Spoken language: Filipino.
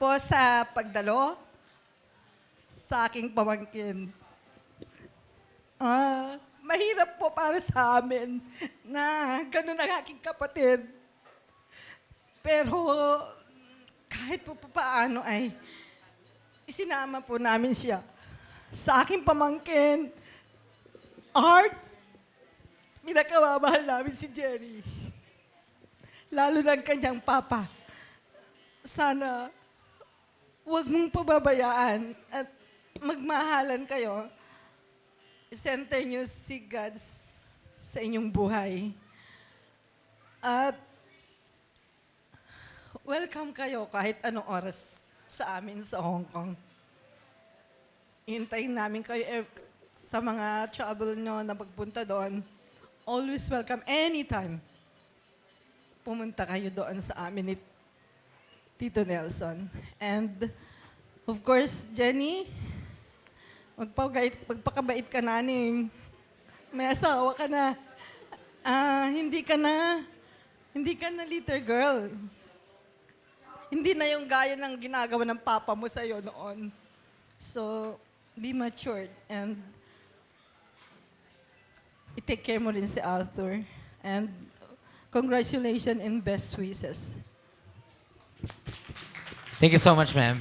po sa pagdalo sa aking pamangkin. Mahirap po para sa amin na ganun ang aking kapatid. Pero kahit po paano ay isinama po namin siya sa aking pamangkin. Art, pinakamamahal namin si Jerry. Lalo ng kanyang papa. Sana huwag mong pababayaan at magmahalan kayo. Center niyo si God sa inyong buhay. At welcome kayo kahit anong oras sa amin sa Hong Kong. Hintayin namin kayo sa mga trouble nyo na pagpunta doon. Always welcome anytime. Pumunta kayo doon sa amin ni Tito Nelson. And of course, Jenny, magpakabait ka na ning. May asawa ka na. Hindi ka na little girl. Hindi na yung gaya ng ginagawa ng papa mo sa'yo noon. So, be matured and i-take care mo rin si Arthur. And congratulations and best wishes. Thank you so much, ma'am.